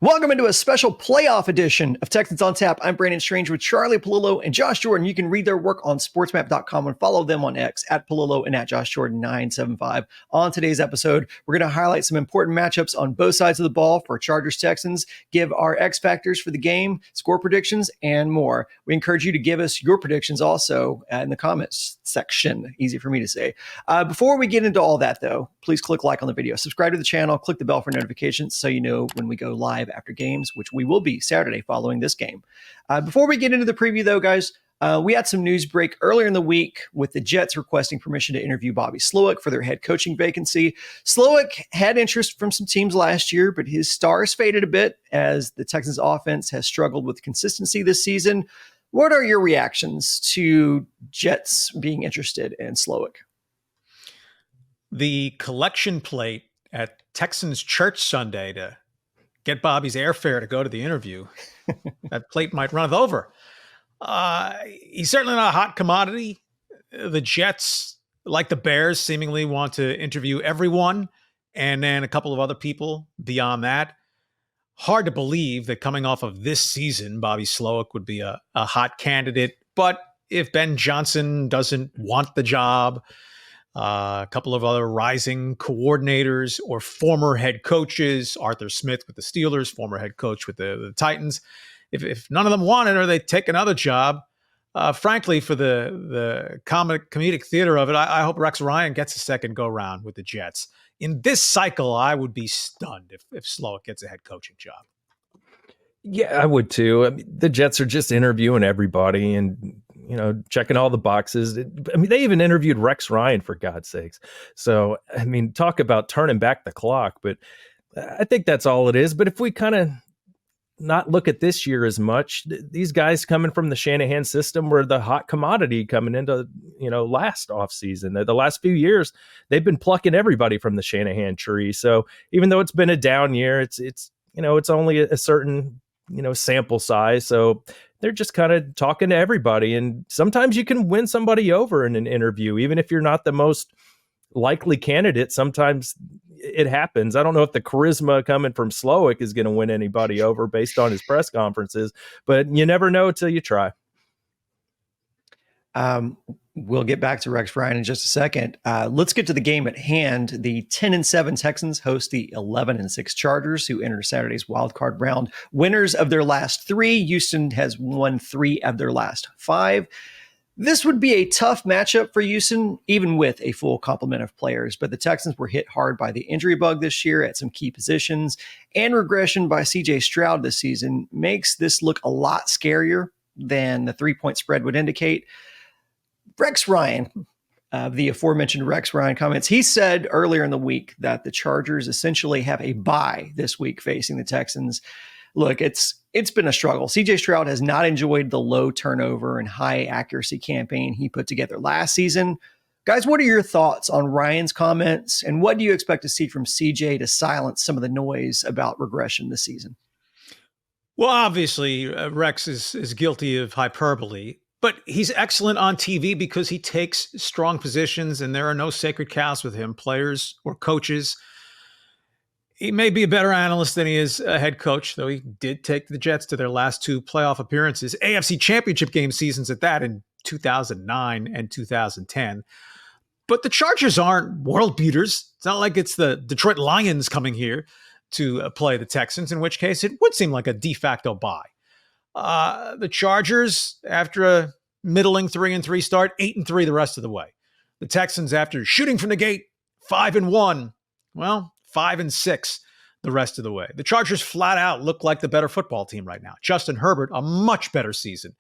Welcome into a special playoff edition of Texans on Tap. I'm Brandon Strange with Charlie Palillo and Josh Jordan. You can read their work on sportsmap.com and follow them on X at Palillo and at Josh Jordan 975. On today's episode, we're going to highlight some important matchups on both sides of the ball for Chargers-Texans, give our X factors for the game, score predictions, and more. We encourage you to give us your predictions also in the comments section. Easy for me to say. Before we get into all that, though, please click like on the video, subscribe to the channel, click the bell for notifications so you know when we go live after games, which we will be Saturday following this game. Before we get into the preview, though, guys, we had some news break earlier in the week with the Jets requesting permission to interview Bobby Slowick for their head coaching vacancy. Slowick had interest from some teams last year, but his stars faded a bit as the Texans offense has struggled with consistency this season. What are your reactions to Jets being interested in Slowick? The collection plate at Texans Church Sunday to get Bobby's airfare to go to the interview, that plate might run over. He's certainly not a hot commodity. The Jets, like the Bears, seemingly want to interview everyone and then a couple of other people beyond that. Hard to believe that coming off of this season, Bobby Slowick would be a hot candidate. But if Ben Johnson doesn't want the job, a couple of other rising coordinators or former head coaches, Arthur Smith with the Steelers, former head coach with the Titans. If none of them want it or they take another job, frankly, for the comedic theater of it, I hope Rex Ryan gets a second go-round with the Jets. In this cycle, I would be stunned if Slowick gets a head coaching job. Yeah, I would too. I mean, the Jets are just interviewing everybody and, checking all the boxes. I mean, they even interviewed Rex Ryan, for God's sakes. So, I mean, talk about turning back the clock, but I think that's all it is. But if we kind of not look at this year as much, these guys coming from the Shanahan system were the hot commodity coming into, last offseason. The last few years, they've been plucking everybody from the Shanahan tree. So even though it's been a down year, it's only a certain, sample size. So they're just kind of talking to everybody. And sometimes you can win somebody over in an interview, even if you're not the most likely candidate. Sometimes it happens. I don't know if the charisma coming from Slowick is going to win anybody over based on his press conferences, but you never know till you try. We'll get back to Rex Ryan in just a second. Let's get to the game at hand. The 10-7 Texans host the 11-6 Chargers, who enter Saturday's wildcard round. Winners of their last three. Houston has won 3 of their last 5. This would be a tough matchup for Houston, even with a full complement of players. But the Texans were hit hard by the injury bug this year at some key positions, and regression by C.J. Stroud this season makes this look a lot scarier than the 3-point spread would indicate. Rex Ryan, the aforementioned Rex Ryan comments, he said earlier in the week that the Chargers essentially have a bye this week facing the Texans. Look, it's been a struggle. C.J. Stroud has not enjoyed the low turnover and high accuracy campaign he put together last season. Guys, what are your thoughts on Ryan's comments, and what do you expect to see from C.J. to silence some of the noise about regression this season? Well, obviously, Rex is guilty of hyperbole. But he's excellent on TV because he takes strong positions and there are no sacred cows with him, players or coaches. He may be a better analyst than he is a head coach, though he did take the Jets to their last 2 playoff appearances, AFC Championship game seasons at that in 2009 and 2010. But the Chargers aren't world beaters. It's not like it's the Detroit Lions coming here to play the Texans, in which case it would seem like a de facto bye. The Chargers, after a middling 3-3 start, 8-3 the rest of the way. The Texans, after shooting from the gate, 5-1, 5-6 the rest of the way. The Chargers flat out look like the better football team right now. Justin Herbert, a much better season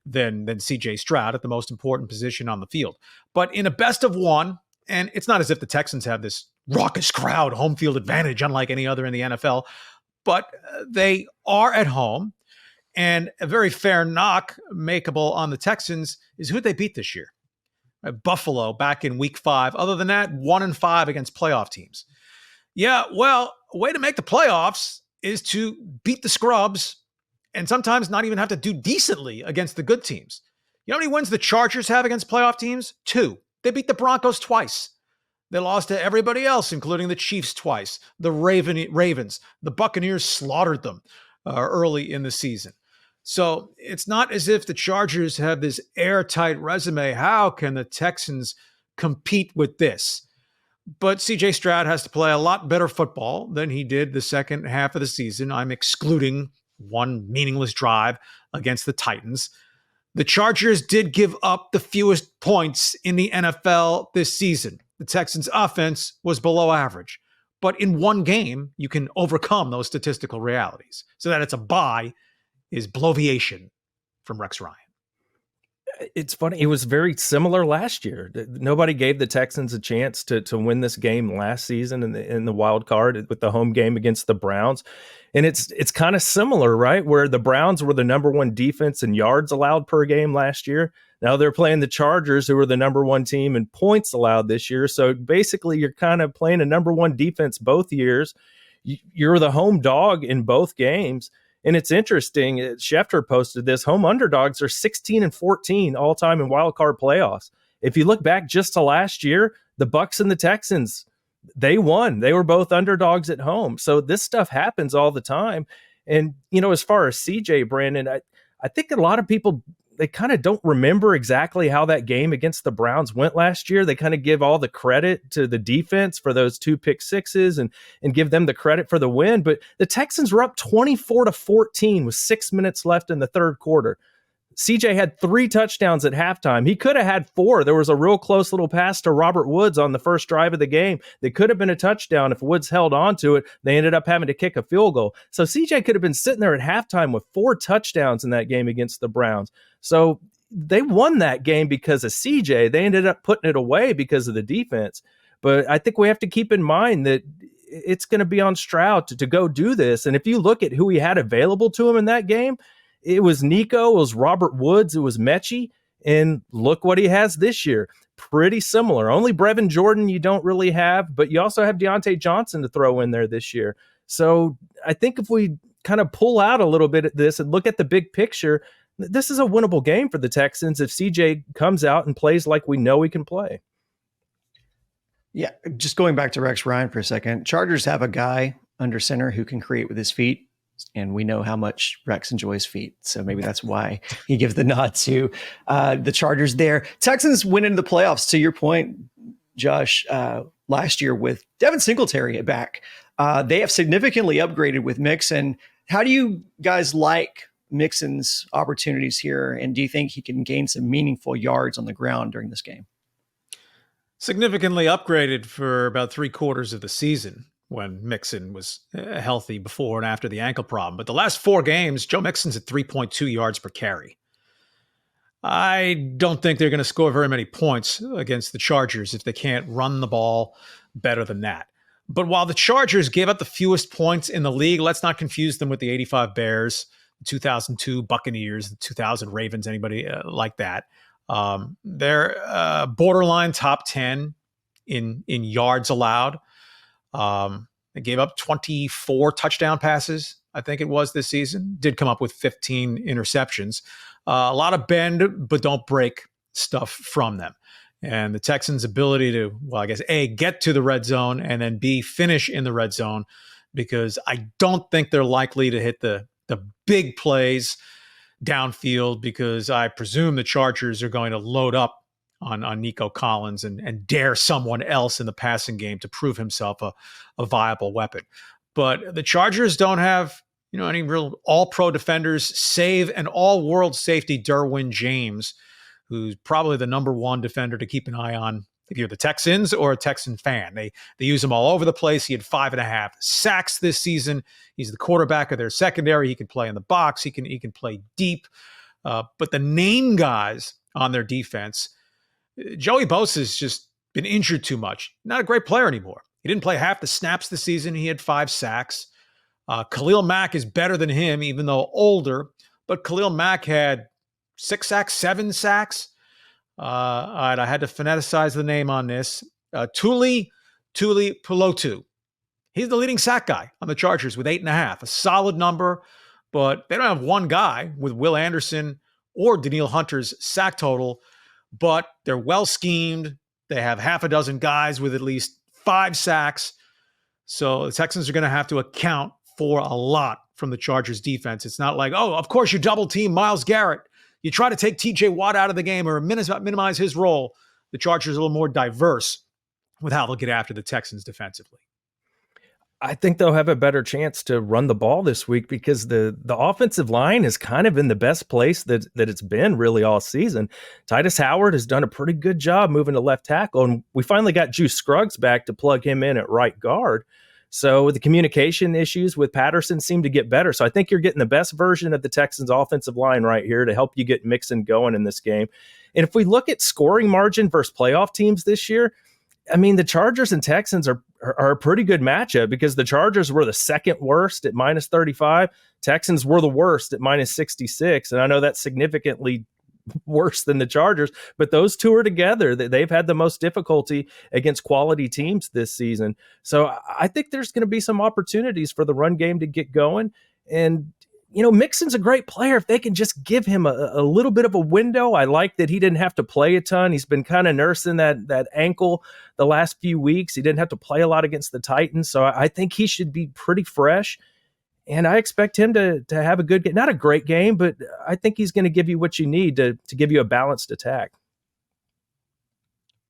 than C.J. Stroud at the most important position on the field. But in a best of one, and it's not as if the Texans have this raucous crowd home field advantage, unlike any other in the NFL, but they are at home. And a very fair knock makeable on the Texans is who they beat this year. Buffalo back in week 5. Other than that, 1-5 against playoff teams. Yeah, well, a way to make the playoffs is to beat the scrubs and sometimes not even have to do decently against the good teams. You know how many wins the Chargers have against playoff teams? 2. They beat the Broncos twice. They lost to everybody else, including the Chiefs twice, the Ravens. The Buccaneers slaughtered them early in the season. So it's not as if the Chargers have this airtight resume. How can the Texans compete with this? But CJ Stroud has to play a lot better football than he did the second half of the season. I'm excluding one meaningless drive against the Titans. The Chargers did give up the fewest points in the NFL this season. The Texans' offense was below average. But in one game, you can overcome those statistical realities. So that it's a bye is bloviation from Rex Ryan. It's funny. It was very similar last year. Nobody gave the Texans a chance to win this game last season in the wild card with the home game against the Browns. And it's kind of similar, right? Where the Browns were the number one defense in yards allowed per game last year. Now they're playing the Chargers, who are the number one team in points allowed this year. So basically, you're kind of playing a number one defense both years. You're the home dog in both games. And it's interesting, Schefter posted this, home underdogs are 16-14 all time in wild card playoffs. If you look back just to last year, the Bucs and the Texans, they won. They were both underdogs at home. So this stuff happens all the time. And, as far as CJ, Brandon, I think a lot of people, they kind of don't remember exactly how that game against the Browns went last year. They kind of give all the credit to the defense for those 2 pick sixes and give them the credit for the win. But the Texans were up 24-14 with 6 minutes left in the third quarter. CJ had 3 touchdowns at halftime. He could have had 4. There was a real close little pass to Robert Woods on the first drive of the game. That could have been a touchdown if Woods held on to it. They ended up having to kick a field goal. So CJ could have been sitting there at halftime with 4 touchdowns in that game against the Browns. So they won that game because of CJ. They ended up putting it away because of the defense. But I think we have to keep in mind that it's going to be on Stroud to go do this. And if you look at who he had available to him in that game, it was Nico, it was Robert Woods, it was Mechie, and look what he has this year. Pretty similar. Only Brevin Jordan you don't really have, but you also have Deontay Johnson to throw in there this year. So I think if we kind of pull out a little bit at this and look at the big picture, this is a winnable game for the Texans if CJ comes out and plays like we know he can play. Yeah, just going back to Rex Ryan for a second, Chargers have a guy under center who can create with his feet. And we know how much Rex enjoys feet. So maybe that's why he gives the nod to the Chargers there. Texans went into the playoffs, to your point, Josh, last year with Devin Singletary back. They have significantly upgraded with Mixon. How do you guys like Mixon's opportunities here? And do you think he can gain some meaningful yards on the ground during this game? Significantly upgraded for about 3/4 of the season, when Mixon was healthy before and after the ankle problem. But the last 4 games, Joe Mixon's at 3.2 yards per carry. I don't think they're going to score very many points against the Chargers if they can't run the ball better than that. But while the Chargers gave up the fewest points in the league, let's not confuse them with the 85 Bears, the 2002 Buccaneers, the 2000 Ravens, anybody like that. They're borderline top 10 in yards allowed. They gave up 24 touchdown passes, I think it was this season. Did come up with 15 interceptions. A lot of bend, but don't break stuff from them. And the Texans' ability to, well, I guess, A, get to the red zone, and then B, finish in the red zone, because I don't think they're likely to hit the big plays downfield, because I presume the Chargers are going to load up on Nico Collins and dare someone else in the passing game to prove himself a viable weapon. But the Chargers don't have, any real all-pro defenders, save an all-world safety, Derwin James, who's probably the number one defender to keep an eye on if you're the Texans or a Texan fan. They use him all over the place. He had 5.5 sacks this season. He's the quarterback of their secondary. He can play in the box. He can play deep. But the name guys on their defense, Joey Bosa's just been injured too much. Not a great player anymore. He didn't play half the snaps this season. He had 5 sacks. Khalil Mack is better than him, even though older. But Khalil Mack had 6 sacks, 7 sacks. All right, I had to phoneticize the name on this. Tuli Pulotu. He's the leading sack guy on the Chargers with 8.5. A solid number, but they don't have one guy with Will Anderson or Daniil Hunter's sack total. But they're well schemed. They have half a dozen guys with at least 5 sacks. So the Texans are going to have to account for a lot from the Chargers defense. It's not like, oh, of course you double team Myles Garrett. You try to take TJ Watt out of the game or minimize his role. The Chargers are a little more diverse with how they'll get after the Texans defensively. I think they'll have a better chance to run the ball this week because the offensive line is kind of in the best place that it's been really all season. Titus Howard has done a pretty good job moving to left tackle, and we finally got Juice Scruggs back to plug him in at right guard. So the communication issues with Patterson seem to get better. So I think you're getting the best version of the Texans offensive line right here to help you get Mixon going in this game. And if we look at scoring margin versus playoff teams this year, I mean, the Chargers and Texans are a pretty good matchup because the Chargers were the second worst at minus 35. Texans were the worst at minus 66. And I know that's significantly worse than the Chargers, but those two are together. They've had the most difficulty against quality teams this season. So I think there's going to be some opportunities for the run game to get going. And Mixon's a great player. If they can just give him a little bit of a window. I like that he didn't have to play a ton. He's been kind of nursing that ankle the last few weeks. He didn't have to play a lot against the Titans. So I think he should be pretty fresh. And I expect him to have a good game. Not a great game, but I think he's going to give you what you need to give you a balanced attack.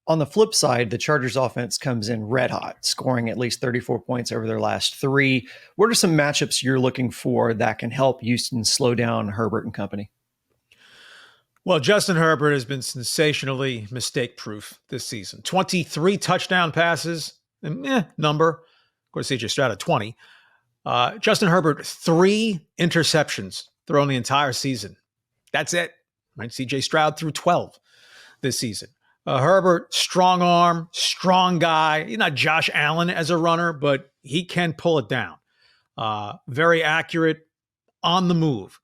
On the flip side, the Chargers offense comes in red hot, scoring at least 34 points over their last 3. What are some matchups you're looking for that can help Houston slow down Herbert and company? Well, Justin Herbert has been sensationally mistake-proof this season. 23 touchdown passes, number. Of course, CJ Stroud at 20. Justin Herbert, 3 interceptions thrown the entire season. That's it. Right? CJ Stroud threw 12 this season. Herbert, strong arm, strong guy. He's not Josh Allen as a runner, but he can pull it down. Very accurate, on the move.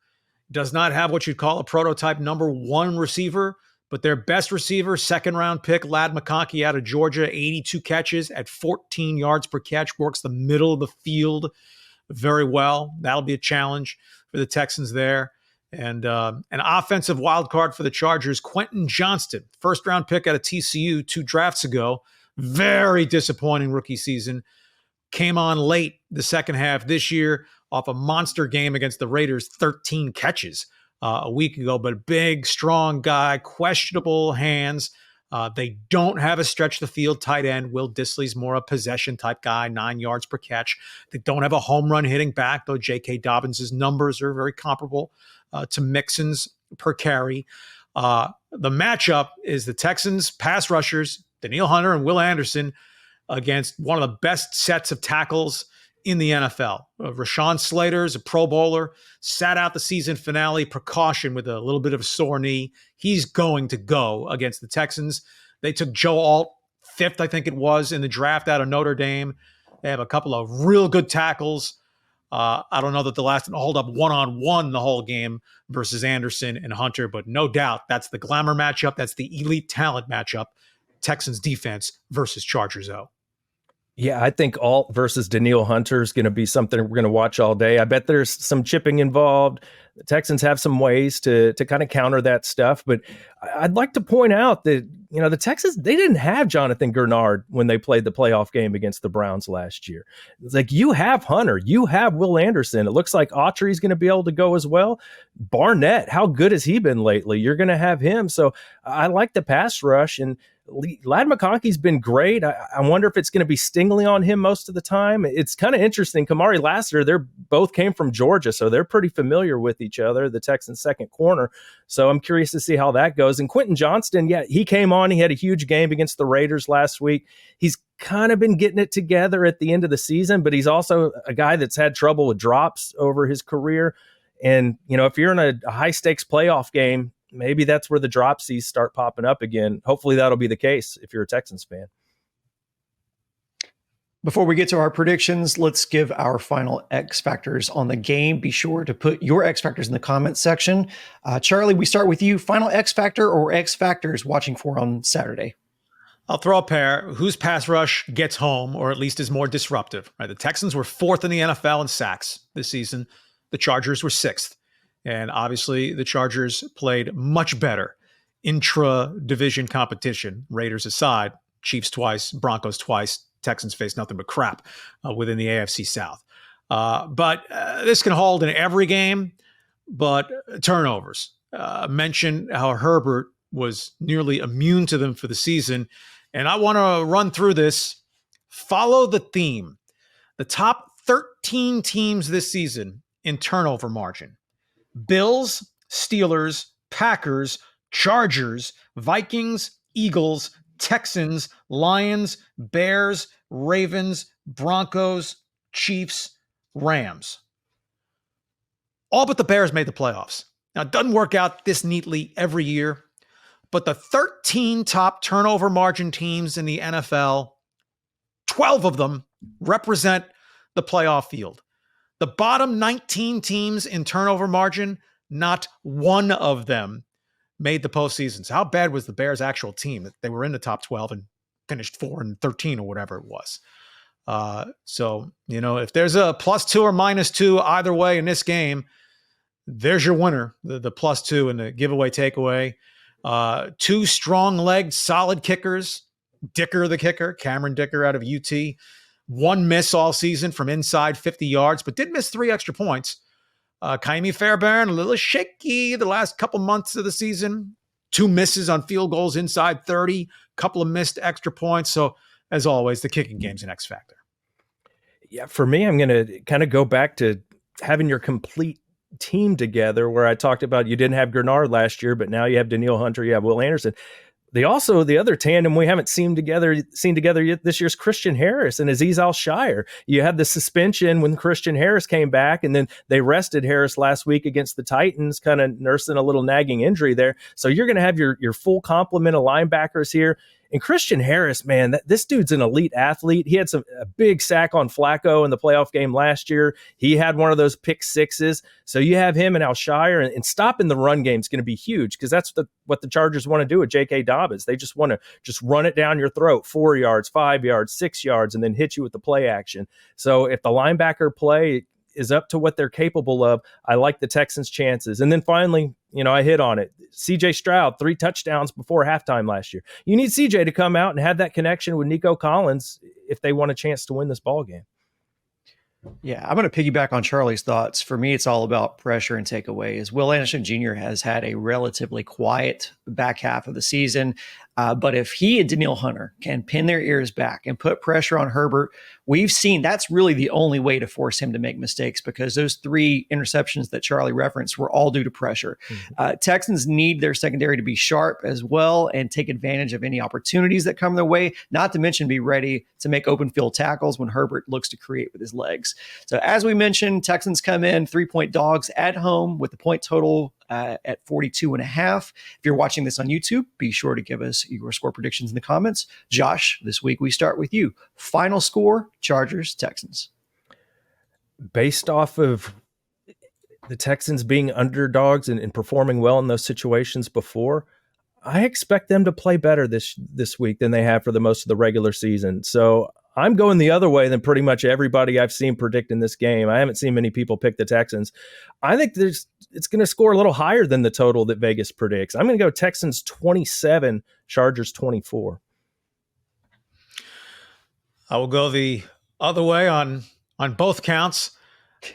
Does not have what you'd call a prototype number 1 receiver, but their best receiver, second-round pick, Ladd McConkey out of Georgia, 82 catches at 14 yards per catch, works the middle of the field very well. That'll be a challenge for the Texans there. And an offensive wild card for the Chargers, Quentin Johnston, first-round pick out of TCU 2 drafts ago. Very disappointing rookie season. Came on late the second half this year off a monster game against the Raiders, 13 catches a week ago. But big, strong guy, questionable hands. They don't have a stretch the field tight end. Will Dissly's more a possession type guy, 9 yards per catch. They don't have a home run hitting back, though J.K. Dobbins' numbers are very comparable to Mixon's per carry. The matchup is the Texans pass rushers, Danielle Hunter and Will Anderson, against one of the best sets of tackles in the NFL. Rashawn Slater is a Pro Bowler, sat out the season finale, precaution with a little bit of a sore knee. He's going to go against the Texans. They took Joe Alt, 5th, I think it was, in the draft out of Notre Dame. They have a couple of real good tackles. I don't know that they'll hold up one-on-one the whole game versus Anderson and Hunter, but no doubt that's the glamour matchup. That's the elite talent matchup. Texans defense versus Chargers O. Yeah, I think Alt versus Danielle Hunter is going to be something we're going to watch all day. I bet there's some chipping involved. The Texans have some ways to kind of counter that stuff. But I'd like to point out that, the Texans, they didn't have Jonathan Gernard when they played the playoff game against the Browns last year. It's like, you have Hunter, you have Will Anderson. It looks like Autry's going to be able to go as well. Barnett, how good has he been lately? You're going to have him. So I like the pass rush, and Ladd McConkey's been great. I wonder if it's going to be Stingley on him most of the time. It's kind of interesting. Kamari Lassiter, they're both came from Georgia, so they're pretty familiar with each other, the Texans' second corner. So I'm curious to see how that goes. And Quentin Johnston, yeah, he came on. He had a huge game against the Raiders last week. He's kind of been getting it together at the end of the season, but he's also a guy that's had trouble with drops over his career. And, if you're in a high-stakes playoff game, maybe that's where the dropsies start popping up again. Hopefully that'll be the case if you're a Texans fan. Before we get to our predictions, let's give our final X factors on the game. Be sure to put your X factors in the comments section. Charlie, we start with you. Final X factor or X factors watching for on Saturday? I'll throw a pair. Whose pass rush gets home, or at least is more disruptive? Right? The Texans were 4th in the NFL in sacks this season. The Chargers were 6th. And obviously, the Chargers played much better intra-division competition, Raiders aside, Chiefs twice, Broncos twice. Texans face nothing but crap within the AFC South. But this can hold in every game. But turnovers. Mentioned how Herbert was nearly immune to them for the season. And I want to run through this. Follow the theme. The top 13 teams this season in turnover margin: Bills, Steelers, Packers, Chargers, Vikings, Eagles, Texans, Lions, Bears, Ravens, Broncos, Chiefs, Rams. All but the Bears made the playoffs. Now, it doesn't work out this neatly every year, but the 13 top turnover margin teams in the NFL, 12 of them represent the playoff field. The bottom 19 teams in turnover margin, not one of them made the postseason. So how bad was the Bears' actual team? They were in the top 12 and finished 4-13 or whatever it was. So, if there's a +2 or -2 either way in this game, there's your winner, the +2 and the giveaway takeaway. Two strong-legged, solid kickers. Dicker, the kicker, Cameron Dicker out of UT. One miss all season from inside 50 yards, but did miss 3 extra points. Kaimi Fairbairn, a little shaky the last couple months of the season. 2 misses on field goals inside 30, couple of missed extra points. So, as always, the kicking game's an X factor. Yeah, for me, I'm going to kind of go back to having your complete team together, where I talked about you didn't have Grenard last year, but now you have Danielle Hunter, you have Will Anderson. The other tandem we haven't seen together yet this year's Christian Harris and Azeez Al-Shire. You had the suspension when Christian Harris came back, and then they rested Harris last week against the Titans, kind of nursing a little nagging injury there. So you're going to have your full complement of linebackers here. And Christian Harris, man, this dude's an elite athlete. He had a big sack on Flacco in the playoff game last year. He had one of those pick sixes. So you have him and Al-Shire, and stopping the run game is going to be huge, because that's what the Chargers want to do with J.K. Dobbins. They just want to run it down your throat, 4 yards, 5 yards, 6 yards, and then hit you with the play action. So if the linebacker play is up to what they're capable of, I like the Texans' chances. And then finally, I hit on it. C.J. Stroud, 3 touchdowns before halftime last year. You need C.J. to come out and have that connection with Nico Collins if they want a chance to win this ball game. Yeah, I'm going to piggyback on Charlie's thoughts. For me, it's all about pressure and takeaways. Will Anderson Jr. has had a relatively quiet back half of the season. But if he and Danielle Hunter can pin their ears back and put pressure on Herbert, we've seen that's really the only way to force him to make mistakes, because those 3 interceptions that Charlie referenced were all due to pressure. Texans need their secondary to be sharp as well and take advantage of any opportunities that come their way, not to mention be ready to make open field tackles when Herbert looks to create with his legs. So as we mentioned, Texans come in 3-point dogs at home with the point total at 42.5. If you're watching this on YouTube, be sure to give us your score predictions in the comments. Josh, this week we start with you. Final score, Chargers-Texans. Based off of the Texans being underdogs and performing well in those situations before, I expect them to play better this week than they have for the most of the regular season. So I'm going the other way than pretty much everybody I've seen predict in this game. I haven't seen many people pick the Texans. I think it's going to score a little higher than the total that Vegas predicts. I'm going to go Texans 27, Chargers 24. I will go the other way on both counts.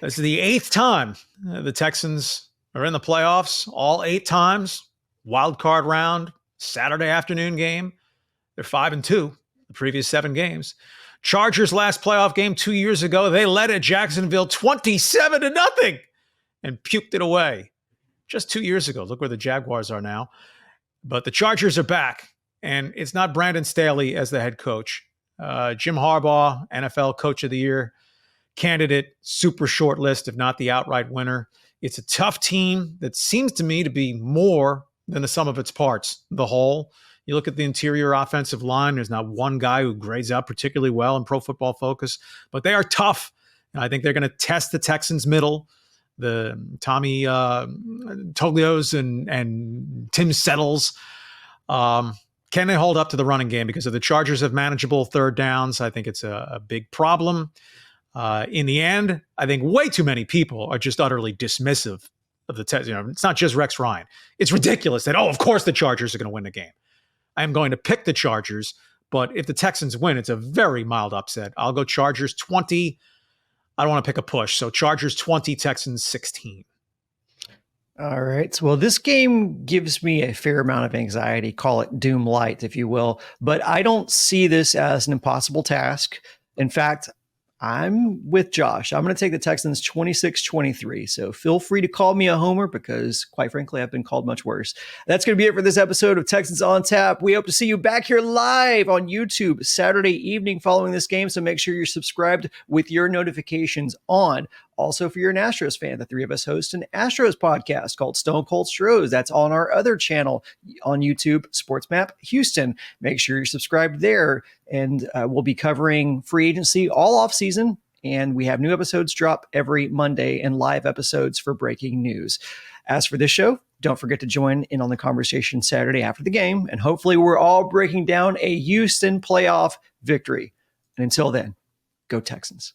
This is the 8th time the Texans are in the playoffs, all 8 times. Wild card round, Saturday afternoon game. They're 5-2 the previous 7 games. Chargers last playoff game 2 years ago, they led at Jacksonville 27-0 and puked it away. Just 2 years ago. Look where the Jaguars are now. But the Chargers are back, and it's not Brandon Staley as the head coach. Jim Harbaugh, NFL Coach of the Year candidate, super short list, if not the outright winner. It's a tough team that seems to me to be more than the sum of its parts, the whole. You look at the interior offensive line, there's not one guy who grades out particularly well in Pro Football Focus, but they are tough. And I think they're going to test the Texans' middle, the Tommy Toglios and Tim Settles. Can they hold up to the running game? Because if the Chargers have manageable third downs, I think it's a big problem. In the end, I think way too many people are just utterly dismissive of the Texans. It's not just Rex Ryan. It's ridiculous that, of course the Chargers are going to win the game. I am going to pick the Chargers, But if the Texans win, it's a very mild upset. I'll go Chargers 20. I don't want to pick a push. So Chargers 20, Texans 16. All right. Well, this game gives me a fair amount of anxiety. Call it doom light, if you will. But I don't see this as an impossible task. In fact, I'm with Josh. I'm going to take the Texans 26-23. So feel free to call me a homer because, quite frankly, I've been called much worse. That's going to be it for this episode of Texans on Tap. We hope to see you back here live on YouTube Saturday evening following this game. So make sure you're subscribed with your notifications on. Also, if you're an Astros fan, the three of us host an Astros podcast called Stone Cold Stros. That's on our other channel on YouTube, Sports Map Houston. Make sure you're subscribed there. And we'll be covering free agency all off season. And we have new episodes drop every Monday and live episodes for breaking news. As for this show, don't forget to join in on the conversation Saturday after the game. And hopefully we're all breaking down a Houston playoff victory. And until then, go Texans.